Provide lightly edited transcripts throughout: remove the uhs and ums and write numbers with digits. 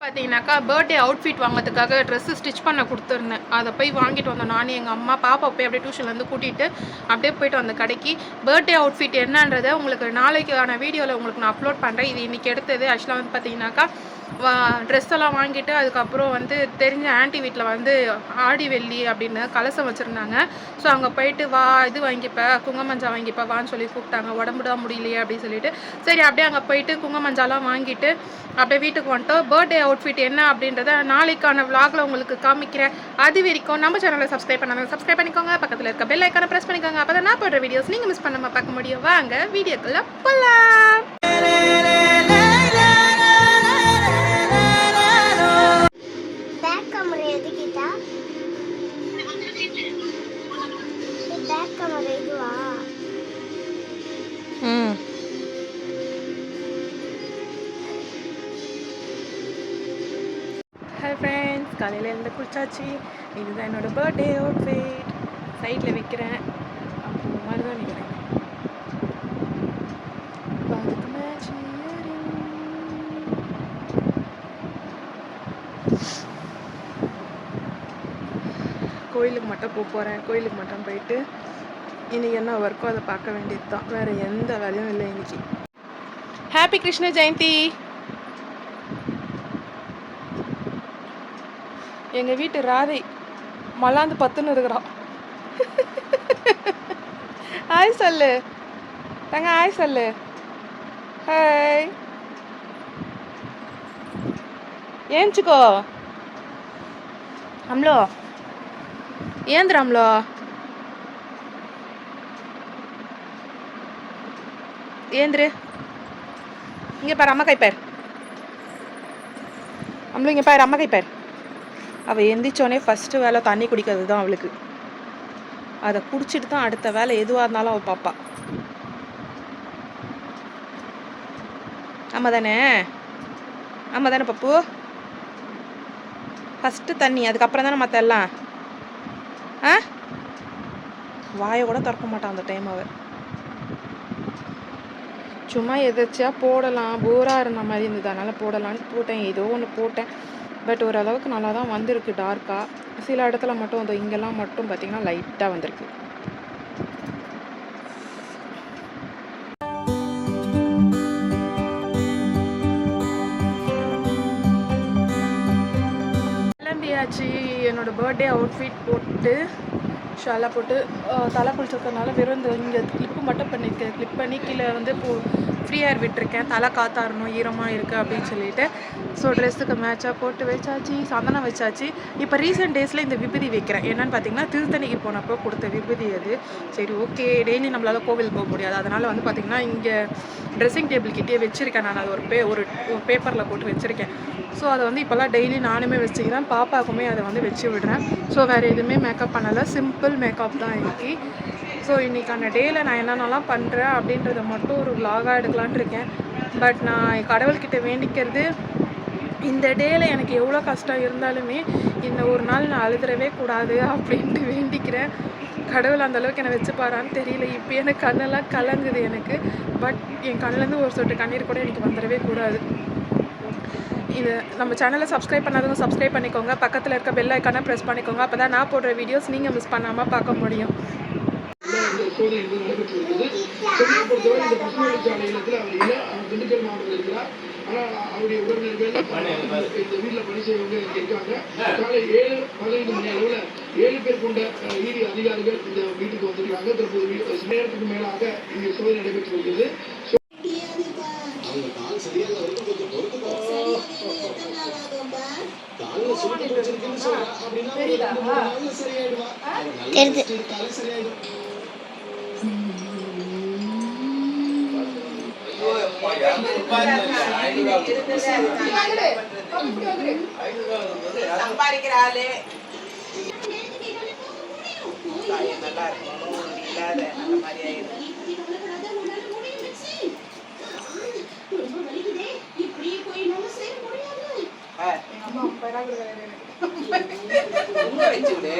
பார்த்தீங்கன்னாக்கா birthday outfit வாங்கிறதுக்காக dress stitch பண்ண கொடுத்துருந்தேன். அதை போய் வாங்கிட்டு வந்தோம். நானும் எங்கள் அம்மா பாப்பா போய் அப்படியே டியூஷன்லேருந்து கூட்டிகிட்டு அப்படியே போயிட்டு வந்த கடைக்கு. பர்த்டே அவுட்ஃபிட் என்னன்றதை உங்களுக்கு நாளைக்கான வீடியோவில் உங்களுக்கு நான் அப்லோட் பண்ணுறேன். இது இன்றைக்கி எடுத்தது. ஆக்சுவலாக வந்து பார்த்தீங்கன்னாக்கா ட்ரெஸ் எல்லாம் வாங்கிட்டு அதுக்கப்புறம் வந்து தெரிஞ்ச ஆண்டி வீட்டில் வந்து ஆடி வெள்ளி அப்படின்னு கலசம் வச்சுருந்தாங்க. ஸோ அங்கே போயிட்டு வா இது வாங்கிப்ப குங்குமஞ்சா வாங்கிப்பா வான்னு சொல்லி கூப்பிட்டாங்க. உடம்பு தான் முடியலையே அப்படின்னு சொல்லிட்டு சரி அப்படியே அங்கே போயிட்டு குங்குமஞ்சாலாம் வாங்கிட்டு அப்படியே வீட்டுக்கு வந்துட்டோம். பர்த்டே அவுட்ஃபிட் என்ன அப்படின்றத நாளைக்கான விளாகில் உங்களுக்கு காமிக்கிறேன். அது வரைக்கும் நம்ம சேனலை சப்ஸ்கிரைப் பண்ணாங்க சப்ஸ்கிரைப் பண்ணிக்கோங்க. பக்கத்தில் இருக்க பெல் ஐக்கானை ப்ரெஸ் பண்ணிக்கோங்க. அப்போ தான் நான் போடுற வீடியோஸ் நீங்கள் மிஸ் பண்ணாமல் பார்க்க முடியும். வாங்க வீடியோக்குள்ளே போகலாம். ஹாய் ஃப்ரெண்ட்ஸ், காலையில் எழுந்து குளிச்சாச்சு. இதுதான் என்னோடய பர்த்டே அவுட்ஃபிட். சைடில் வைக்கிறேன். அப்போ மாதிரி தான் நிற்கிறேன். கோயிலுக்கு மட்டும் போகிறேன். கோயிலுக்கு மட்டும் போயிட்டு இன்றைக்கி என்ன ஒர்க்கோ அதை பார்க்க வேண்டியது தான். வேறு எந்த வேலையும் இல்லை இன்றைக்கி. ஹாப்பி கிருஷ்ண ஜெயந்தி. எங்கள் வீட்டு ராதை மலாந்து பத்துன்னு இருக்கிறான். ஹாய் சொல்லு தங்க, ஹாய் சொல்லு. ஹாய், ஏஞ்சுக்கோ அம்லோ, ஏந்திர அம்லோ. ஏந்திரு. இங்கே பாரு அம்மா கைப்பார். அம்லோ இங்கே பாரு அம்மா கைப்பார். அவள் எந்திரிச்சோடனே ஃபஸ்ட்டு வேலை தண்ணி குடிக்கிறது தான் அவளுக்கு. அதை குடிச்சிட்டு தான் அடுத்த வேலை எதுவாக இருந்தாலும் அவள் பாப்பா. ஆமாம் தானே, ஆமாம் தானே பப்பு. ஃபஸ்ட்டு தண்ணி, அதுக்கப்புறம் தானே மற்ற எல்லாம். ஆ வாயை கூட திறக்க மாட்டான் அந்த டைம். அவள் சும்மா எதாச்சியாக போடலாம், போராக இருந்த மாதிரி இருந்தது, அதனால் போடலான்னு போட்டேன். ஏதோ ஒன்று போட்டேன். பட் ஓரளவுக்கு நல்லா தான் வந்திருக்கு. டார்க்காக சில இடத்துல மட்டும் அந்த இங்கெல்லாம் மட்டும் பார்த்திங்கன்னா லைட்டாக வந்திருக்கு. கிளம்பியாச்சு. என்னோடய பர்த்டே அவுட்ஃபிட் போட்டு ஷாலாக போட்டு தலை குளிச்சிருக்கறனால வெறும் இந்த இங்கே கிளிப்பு மட்டும் பண்ணியிருக்கேன். கிளிப் பண்ணி கீழே வந்து ஃப்ரீ ஹேர் விட்டுருக்கேன். தலை காத்தாறணும், ஈரமாக இருக்குது அப்படின்னு சொல்லிட்டு. ஸோ ட்ரெஸ்ஸுக்கு மேட்சாக போட்டு வச்சாச்சு, சந்தனம் வச்சாச்சு. இப்போ ரீசெண்ட் டேஸில் இந்த விபூதி வைக்கிறேன். என்னென்னு பார்த்தீங்கன்னா திருத்தணிக்கு போனப்போ கொடுத்த விபூதி அது. சரி ஓகே, டெய்லி நம்மளால் கோவில் போக முடியாது, அதனால் வந்து பார்த்திங்கன்னா இங்கே ட்ரெஸ்ஸிங் டேபிள் கிட்டே வச்சுருக்கேன். நான் அது ஒரு பேப்பரில் போட்டு வச்சுருக்கேன். ஸோ அதை வந்து இப்போல்லாம் டெய்லி நானுமே வச்சுக்கிறேன். பாப்பாவுக்குமே அதை வந்து வச்சு விடுறேன். ஸோ வேறு எதுவுமே மேக்கப் பண்ணலை, சிம்பிள் மேக்கப் தான் இன்றைக்கி. ஸோ இன்றைக்கான டேயில் நான் என்னென்னலாம் பண்ணுறேன் அப்படின்றத மட்டும் ஒரு விலாகாக எடுக்கலான் இருக்கேன். பட் நான் கடவுள்கிட்ட வேண்டிக்கிறது, இந்த டேயில் எனக்கு எவ்வளோ கஷ்டம் இருந்தாலுமே இந்த ஒரு நாள் நான் அழுதுறவே கூடாது அப்படின்ட்டு வேண்டிக்கிறேன். கடவுள் அந்தளவுக்கு என்னை வச்சுப்பாரான்னு தெரியல. இப்போ எனக்கு கண்ணெல்லாம் கலங்குது எனக்கு. பட் என் கண்ணிலேருந்து ஒரு சொட்டு கண்ணீர் கூட எனக்கு வந்துடவே கூடாது. இது நம்ம சேனலை சப்ஸ்கிரைப் பண்ணாதவங்க சப்ஸ்கிரைப் பண்ணிக்கோங்க. பக்கத்தில் இருக்க பெல் ஐக்கானை ப்ரெஸ் பண்ணிக்கோங்க. அப்போ தான் நான் போடுற வீடியோஸ் நீங்கள் மிஸ் பண்ணாமல் பார்க்க முடியும். அவருடைய உறவினர்கள் இந்த வீட்டில் பணி செய்வங்க இருக்காங்க. காலை 7:15 மணி அளவில் 7 பேர் கொண்ட நீதி அதிகாரிகள் இந்த வீட்டுக்கு வந்திருக்காங்க. தற்போது நேரத்துக்கு மேலாக இங்கே சோதனை நடைபெற்று வருகிறது. சம்பாதிக்கிறாளே நல்லா இருக்கணும், இல்லாத அந்த மாதிரி ஆயிடும். வச்சு விடு.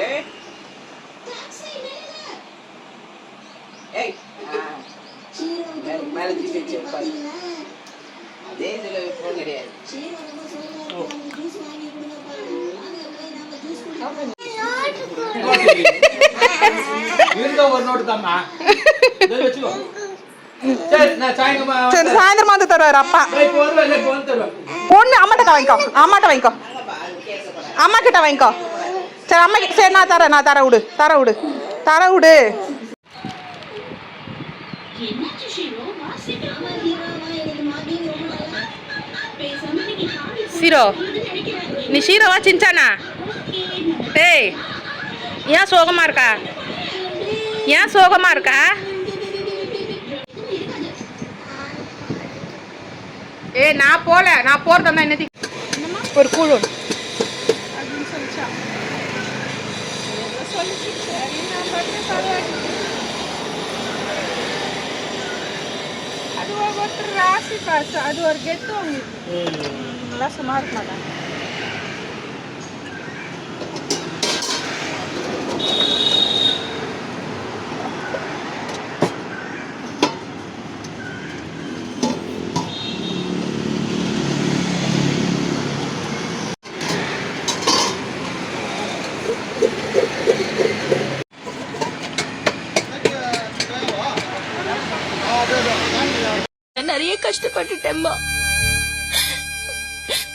ஏய் மேலே வச்சு வச்சு அதே இதில் ஃபோன் கிடையாது. இருந்த ஒரு நோட்டு தாம்மா வச்சுக்கோ. சரி நான் சாயங்காலம் சரி சாயந்தரமா வந்து தருவாரு அப்பா. இப்போ வந்து தருவேன். பொண்ணு அம்மாட்ட வாங்கிக்கோ, அம்மாட்ட வாங்கிக்கோ, அம்மா கிட்ட வாங்கிக்கோ. சரி அம்மா கிட்ட. சரி நான் தரேன் விடு, தர விடு. சீரோ நீ ஷீரோவா சின்சானா? டேய் ஏன் சோகமா இருக்கா? நான் போறதா என்னது ஒரு கூழ் அப்படின்னு சொல்லிச்சா. சொல்லிச்சு சரி நான் பண்ண பரவாயில்ல. அது ஒருத்தர் ராசி பாசு, அது ஒரு கெத்து அவங்களுக்கு. நல்லா சும்மா இருக்க மாட்டாங்க. நிறைய கஷ்டப்பட்டுட்டேம்மா,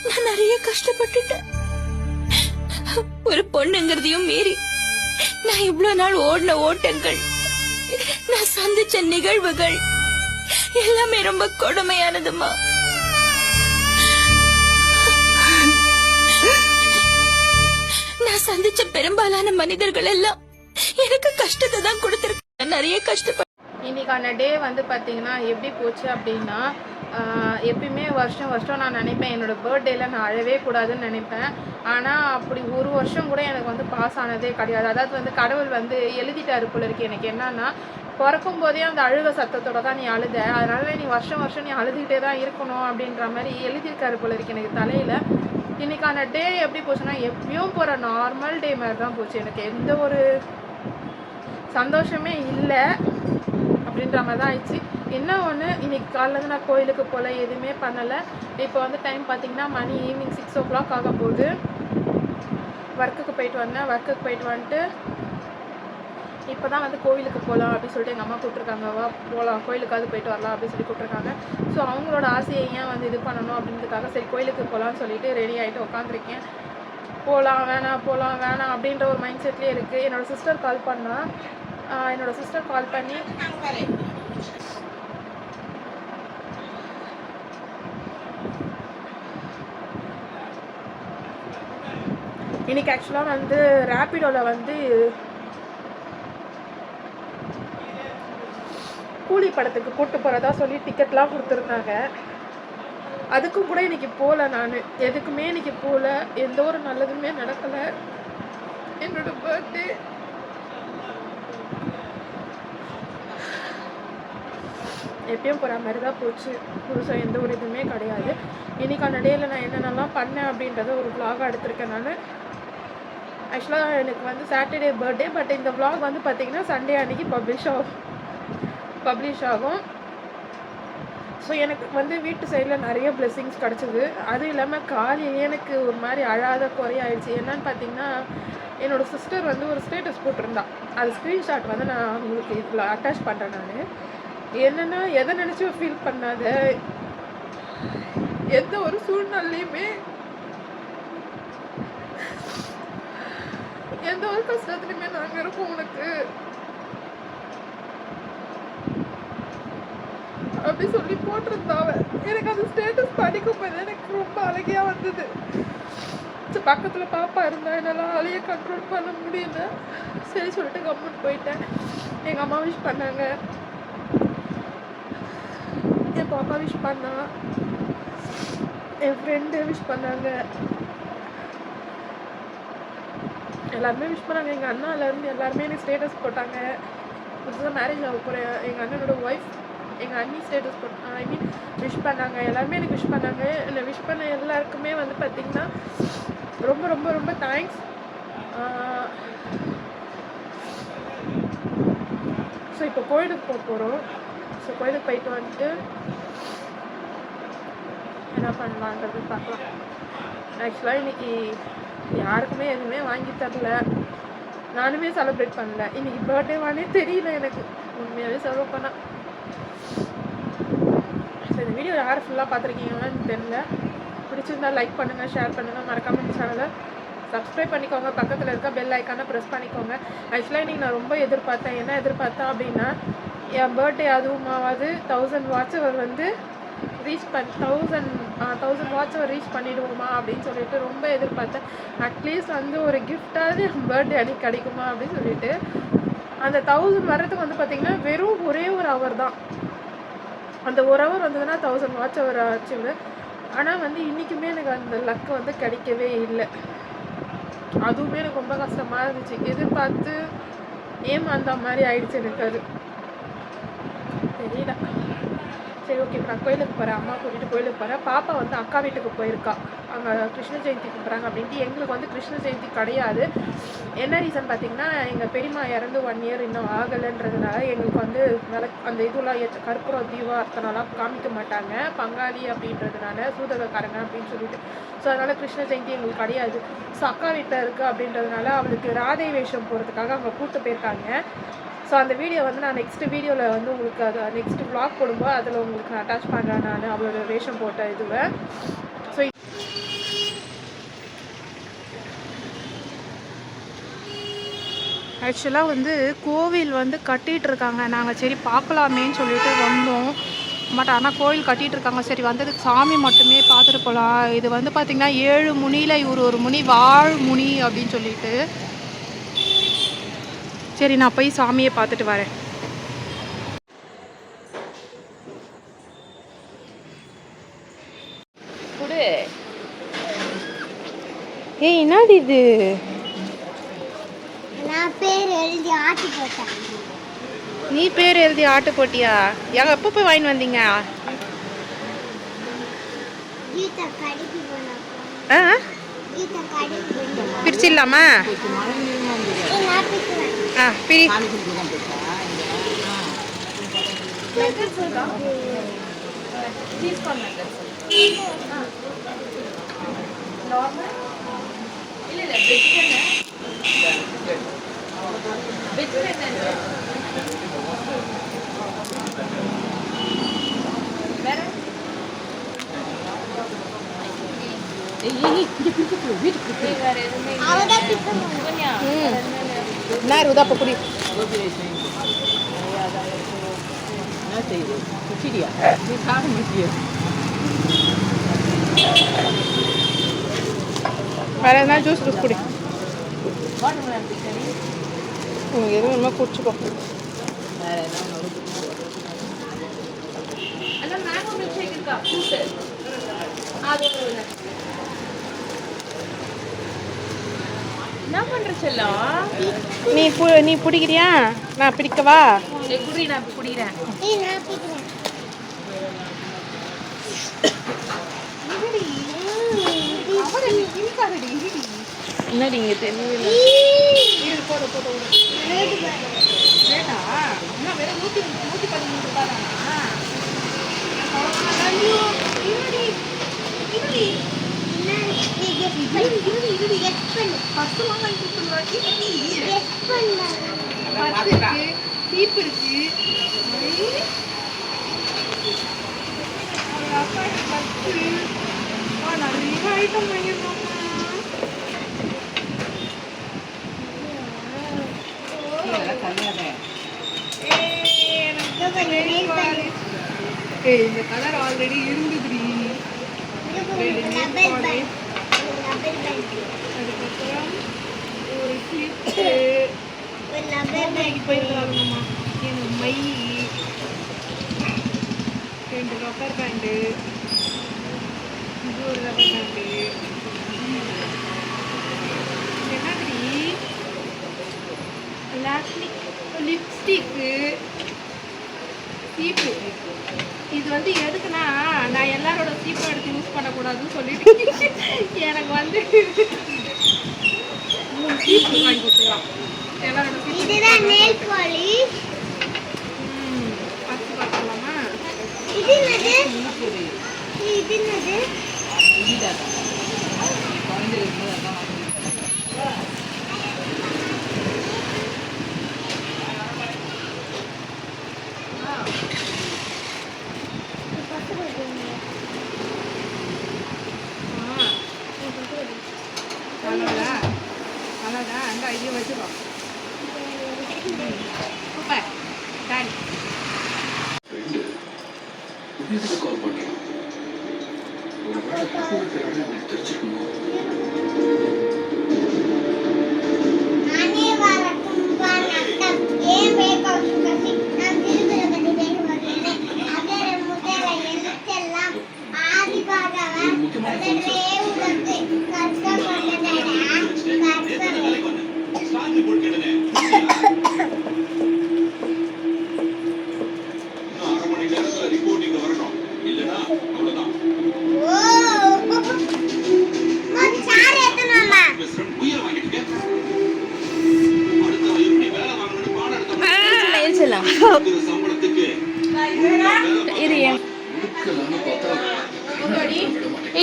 நான் நிறைய கஷ்டப்பட்டுட்டேன். ஒரு பொண்ணுங்கிறதையும் மீறி நான் இவ்வளவு நாள் ஓடின ஓட்டங்கள், நான் சந்திச்ச நிகழ்வுகள் எல்லாமே ரொம்ப கொடுமையானதுமா. நான் சந்திச்ச பெரும்பாலான மனிதர்கள் எல்லாம் எனக்கு கஷ்டத்தை தான் கொடுத்திருக்க. நிறைய கஷ்டப்பட்டு இன்றைக்கான டே வந்து பார்த்திங்கன்னா எப்படி போச்சு அப்படின்னா, எப்பயுமே வருஷம் நான் நினைப்பேன் என்னோடய பர்த்டேயில் நான் அழவே கூடாதுன்னு நினைப்பேன். ஆனால் அப்படி ஒரு வருஷம் கூட எனக்கு வந்து பாஸ் ஆனதே கிடையாது. அதாவது வந்து கடவுள் வந்து எழுதிட்டாரு போல இருக்கு. எனக்கு என்னன்னா, பிறக்கும் போதே அந்த அழுக சத்தத்தோட தான் நீ அழுத, அதனால நீ வருஷம் நீ அழுதுகிட்டே தான் இருக்கணும் அப்படின்ற மாதிரி எழுதியிருக்காரு போல இருக்கு எனக்கு தலையில். இன்றைக்கான டே எப்படி போச்சுன்னா, எப்பயும் போகிற நார்மல் டே மாதிரி தான் போச்சு. எனக்கு எந்த ஒரு சந்தோஷமே இல்லை அப்படின்ற மாதிரி தான் ஆயிடுச்சு. என்ன ஒன்று, இன்றைக்கி காலையிலேருந்து நான் கோயிலுக்கு போகல, எதுவுமே பண்ணலை. இப்போ வந்து டைம் பார்த்திங்கன்னா மணி ஈவினிங் 6 o'clock ஆக போகுது. ஒர்க்குக்கு போயிட்டு வந்துட்டு இப்போ தான் வந்து கோவிலுக்கு போகலாம் அப்படின்னு சொல்லிட்டு எங்கள் அம்மா கூப்பிட்ருக்காங்க. வா போகலாம், கோயிலுக்காவது போயிட்டு வரலாம் அப்படின்னு சொல்லி கூப்பிட்ருக்காங்க. ஸோ அவங்களோட ஆசையை ஏன் வந்து இது பண்ணணும் அப்படின்றதுக்காக சரி கோயிலுக்கு போகலான்னு சொல்லிட்டு ரெடி ஆகிட்டு உட்காந்துருக்கேன். போகலாம் வேணாம் அப்படின்ற ஒரு மைண்ட் செட்லேயே இருக்குது. என்னோடய சிஸ்டர் கால் பண்ணி இன்னைக்கு ஆக்சுவலாக வந்து ரேப்பிடோவில் வந்து கூலி படத்துக்கு கூப்பிட்டு போகிறதா சொல்லி டிக்கெட்லாம் கொடுத்துருந்தாங்க. அதுக்கும் கூட இன்னைக்கு போகல. நான் எதுக்குமே இன்னைக்கு போகல. எந்த ஒரு நல்லதுமே நடக்கலை. என்னோட பர்த்டே எப்பயும் போகிற மாதிரி தான் போச்சு. புதுசாக எந்த ஒரு இதுவுமே கிடையாது. இன்றைக்கான டேயில் நான் என்னென்னலாம் பண்ணேன் அப்படின்றத ஒரு vlog-ஆக எடுத்திருக்கேன். நான் ஆக்சுவலாக எனக்கு வந்து சாட்டர்டே பர்த்டே, பட் இந்த vlog வந்து பார்த்திங்கன்னா சண்டே அன்றைக்கி பப்ளிஷ் ஆகும். ஸோ எனக்கு வந்து வீட்டு சைடில் நிறைய பிளெஸ்ஸிங்ஸ் கிடச்சிது. அதுவும் இல்லாமல் காலையிலே எனக்கு ஒரு மாதிரி அழாத குறையாயிடுச்சு. என்னன்னு பார்த்தீங்கன்னா, என்னோடய சிஸ்டர் வந்து ஒரு ஸ்டேட்டஸ் போட்டிருந்தா. அது ஸ்க்ரீன்ஷாட் வந்து நான் உங்களுக்கு இதில் அட்டாச் பண்ணுறேன். நான் என்னென்னா, எதை நினச்சும் ஃபீல் பண்ணாத, எந்த ஒரு சூழ்நிலையுமே எந்த ஒரு கஷ்டத்துலையுமே நாங்கள் இருக்கோம் உனக்கு அப்படி சொல்லி போட்டிருந்தாவ. எனக்கு அந்த ஸ்டேட்டஸ் படிக்கும் போது எனக்கு ரொம்ப அழகியாக வந்தது. பக்கத்தில் பாப்பா இருந்தா என்னால் அழைய கண்ட்ரோல் பண்ண முடியல. சரி சொல்லிட்டு கம்முன்னு போயிட்டேன். எங்கள் அம்மா விஷ் பண்ணாங்க, என் பாப்பா விஷ் பண்ணா, என் ஃப்ரெண்டு விஷ் பண்ணாங்க, எல்லாருமே விஷ் பண்ணாங்க. எங்கள் அண்ணாலேருந்து எல்லாருமே எனக்கு ஸ்டேட்டஸ் போட்டாங்க. புதுசாக மேரேஜ் ஆக போகிறேன் எங்கள் அண்ணனோட ஒய்ஃப், எங்கள் அண்ணி ஸ்டேட்டஸ் போட்டாங்க. விஷ் பண்ணாங்க. எல்லாருமே எனக்கு விஷ் பண்ணாங்க. என்னை விஷ் பண்ண எல்லாருக்குமே வந்து பார்த்திங்கன்னா ரொம்ப ரொம்ப ரொம்ப தேங்க்ஸ். ஸோ இப்போ கோயிலுக்கு போக போகிறோம். ஸோ கோயிலுக்கு போயிட்டு வந்துட்டு என்ன பண்ணலான்றது பார்க்கலாம். ஆக்சுவலாக இன்றைக்கி யாருக்குமே எதுவுமே வாங்கி தரல, நானுமே செலிப்ரேட் பண்ணல. இன்னைக்கு பர்த்டேவானே தெரியல எனக்கு உண்மையாகவே செலவு பண்ணா. இந்த வீடியோ யார் ஃபுல்லாக பார்த்துருக்கீங்கன்னு தெரியல. பிடிச்சிருந்தா லைக் பண்ணுங்கள், ஷேர் பண்ணுங்கள், மறக்காம இந்த சேனலை சப்ஸ்கிரைப் பண்ணிக்கோங்க. பக்கத்தில் இருக்க பெல் ஐக்கானை ப்ரெஸ் பண்ணிக்கோங்க. ஆக்சுவலாக இன்றைக்கி நான் ரொம்ப எதிர்பார்த்தேன். என்ன எதிர்பார்த்தேன் அப்படின்னா, என் பர்த்டே அதுவுமாவது 1000 வாட்ச் அவர் வந்து ரீச் 1000 வாட்ச் அவர் ரீச் பண்ணிவிடுவோமா அப்படின்னு சொல்லிட்டு ரொம்ப எதிர்பார்த்தேன். அட்லீஸ்ட் வந்து ஒரு கிஃப்டாவது என் பர்த்டே அன்றைக்கி கிடைக்குமா அப்படின்னு சொல்லிட்டு. அந்த 1000 வர்றதுக்கு வந்து பார்த்திங்கன்னா வெறும் ஒரே ஒரு ஹவர் தான். அந்த ஒரு ஹவர் வந்ததுன்னா 1000 வாட்ச் அவர் அச்சீவ். ஆனால் வந்து இன்றைக்குமே எனக்கு அந்த லக்கு வந்து கிடைக்கவே இல்லை. அதுவுமே எனக்கு ரொம்ப கஷ்டமாக இருந்துச்சு. எதிர்பார்த்து ஏமாந்த மாதிரி ஆயிடுச்சு எனக்கு. அது தெரியல. சரி, ஓகே. இப்போ நான் கோயிலுக்கு போகிறேன், அம்மா கூட்டிகிட்டு கோயிலுக்கு போகிறேன். பாப்பா வந்து அக்கா வீட்டுக்கு போயிருக்கா, அங்கே கிருஷ்ண ஜெயந்தி கூப்பிட்றாங்க அப்படின்ட்டு. எங்களுக்கு வந்து கிருஷ்ண ஜெயந்தி கிடையாது. என்ன ரீசன் பார்த்திங்கன்னா, எங்கள் பெரியம்மா இறந்து 1 இயர் இன்னும் ஆகலைன்றதுனால எங்களுக்கு வந்து அந்த இதெல்லாம் கற்பூரம் தீபார்த்தனெல்லாம் காமிக்க மாட்டாங்க, பங்காளி அப்படின்றதுனால, சூதகக்காரங்க அப்படின்னு சொல்லிட்டு. ஸோ அதனால் கிருஷ்ண ஜெயந்தி எங்களுக்கு கிடையாது. ஸோ அக்கா வீட்டில் இருக்குது அப்படின்றதுனால அவளுக்கு ராதை வேஷம் போகிறதுக்காக அங்கே கூப்பிட்டு போயிருக்காங்க. ஸோ அந்த வீடியோ வந்து நான் நெக்ஸ்ட் வீடியோவில் வந்து உங்களுக்கு அது நெக்ஸ்ட் வ்ளாக் போடும்போது அதில் உங்களுக்கு அட்டாச் பண்ணுறேன் நான் அவளோட வேஷம் போட்ட இதுவை. ஸோ ஆக்சுவலாக வந்து கோவில் வந்து கட்டிகிட்ருக்காங்க. நாங்கள் சரி பார்க்கலாமேன்னு சொல்லிட்டு வந்தோம். பட் ஆனால் கோவில் கட்டிகிட்ருக்காங்க. சரி வந்ததுக்கு சாமி மட்டுமே பார்த்துட்டு போகலாம். இது வந்து பார்த்திங்கன்னா 7 முனியில் இவர் ஒரு முனி, வாழ் முனி அப்படின்னு சொல்லிட்டு. சரி, நான் போய் சாமியை பார்த்துட்டு வரேன். ஏய், என்னடி இது? நான் பேர் எழுதி ஆட்டி போட்டேன். நீ பேர் எழுதி ஆட்டு போட்டியா? எப்போ போய் வாங்கிட்டு வந்தீங்க? கீதா கடைக்கு போனோம். ஆ, கீதா கடைக்கு போனோம். பிரிச்சிடலாமா? நான் பிரிக்கிறேன். ஆ, பிரி. அவதான் பிரிக்கணும். என்ன இருக்குதா அப்போ புரி. வேற எதனா ஜூஸ் குடி. உங்களுக்கு எதுவும் வேணுமா குடிச்சுக்கோ. என்ன பண்ற செல்லம்? நீ பிடிக்கிறியா? நான் பிடிக்கவா? குடி, நான் குடிக்கிறேன். நான் பிரிக்கிறேன். என்னடி இங்கே தெரியல. ரேட்டா? அம்மா வெறும் 113 ரூபாய் தானா? சீப்பு இருக்கு. நிறைய ஐட்டம் வாங்கிருக்கோம். இந்த கலர் ஆல்ரெடி இருந்துதுடி. அதுக்கப்புறம் ஒரு கிளிப்பு போயிருக்காங்கம்மா. எனக்கு மை 2 ரப்பர் பேண்டு, இது ஒரு ரப்பர் பேண்டு. என்னடி லிப்ஸ்டிக்கு, சீப்பு. இது வந்து எதுக்குன்னா, நான் எல்லாரோட சீப்பும் எடுத்து யூஸ் பண்ணக்கூடாதுன்னு சொல்லிட்டு எனக்கு வந்து 3 சீப்பு வாங்கி கொடுத்துக்கலாம். எல்லாரோட இதுதான் நெயில் பாலிஷ். ஃபஸ்ட்டு பார்க்கலாமா? இது என்னது? நல்லதா நல்லதா அந்த ஐடியா வச்சுக்கோ சூப்பர் டாடி கால் பண்ணி ஒரு வேலை தெரிஞ்சுக்கணும். நானே வரட்டும்பா நட்டம் ஏன் பேப்பர் சுகசி நான் திருப்பதி பத்தி பேச வருகிறேன் அதே முதல்ல எழுத்தெல்லாம் ஆதி பாடவன் முதலே உலகத்தை கஷ்டப்பட்டதடா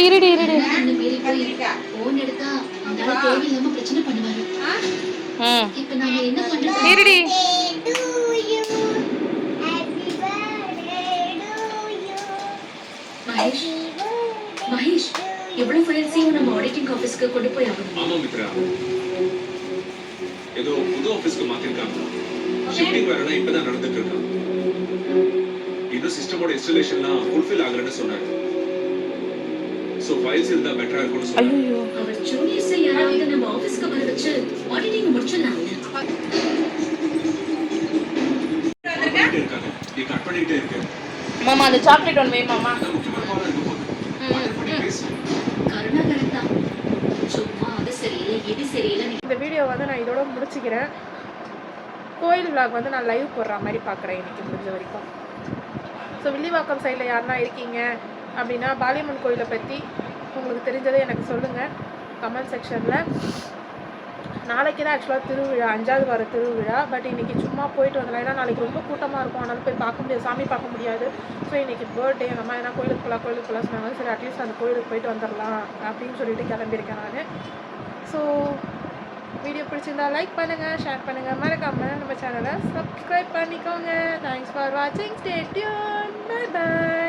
இருடி இருடி போன் எடுத்தா அந்த தேவையில்லாம பிரச்சனை பண்ணுவாரு. இப்ப நாங்க என்ன பண்றோம்? இருடி மகேஷ் மகேஷ் எவ்வளவு ஃபைல்ஸையும் நம்ம ஆடிட்டிங் ஆபீஸ்க்கு கொண்டு போய் ஆகணும். ஆமா மித்ரா, ஏதோ புது ஆபீஸ்க்கு மாத்திருக்காங்க. ஷிஃப்டிங் வேறனா இப்பதான் நடந்துட்டு இருக்காங்க. இன்னும் சிஸ்டமோட இன்ஸ்டாலேஷன்லாம் ஃபுல்ஃபில் ஆகலன்னு சொன்னாங்க. சோ ஃபைல்ஸ் இருந்தா பெட்டரா இருக்கும்னு சொன்னாங்க. அவர் ஜூனியர்ஸ் யாராவது நம்ம ஆபீஸ்க்கு வர வச்சு ஆடிட்டிங் முடிச்சிடலாம். இருக்காங்க, நீ கட் பண்ணிட்டே இருக்க. மாமா அந்த சாக்லேட் ஒன்று வே மாமா. முக்கியமான பாடம் இருக்க போகுது. கருணாகரன் தான் சும்மா அது சரியில்லை இது சரியில்லை. இந்த வீடியோ வந்து நான் இதோட முடிச்சுக்கிறேன். கோயில் vlog வந்து நான் லைவ் போடுற மாதிரி பார்க்குறேன் இன்றைக்கி முடிஞ்ச வரைக்கும். ஸோ வில்லிவாக்கம் சைடில் யாருன்னா இருக்கீங்க அப்படின்னா பாலியம்மன் கோயிலை பற்றி உங்களுக்கு தெரிஞ்சதை எனக்கு சொல்லுங்கள் கமெண்ட் செக்ஷனில். நாளைக்கு தான் ஆக்சுவலாக திருவிழா, 5வது வார திருவிழா. பட் இன்றைக்கி சும்மா போயிட்டு வந்தலாம். ஏன்னா நாளைக்கு ரொம்ப கூட்டமாக இருக்கும், அதனால போய் பார்க்க முடியாது, சாமி பார்க்க முடியாது. ஸோ இன்றைக்கி பர்த்டே எங்கள் அம்மா ஏன்னா கோயிலுக்கு போகலாம் சொன்னாங்க. சரி அட்லீஸ்ட் அந்த கோயிலுக்கு போயிட்டு வந்துடலாம் அப்படின்னு சொல்லிட்டு கிளம்பியிருக்கேன் நான். ஸோ வீடியோ பிடிச்சிருந்தா லைக் பண்ணுங்கள், ஷேர் பண்ணுங்கள், மறக்காமல் நம்ம சேனலை சப்ஸ்கிரைப் பண்ணிக்கோங்க. தேங்க்ஸ் ஃபார் வாட்சிங். Stay tune. Bye by.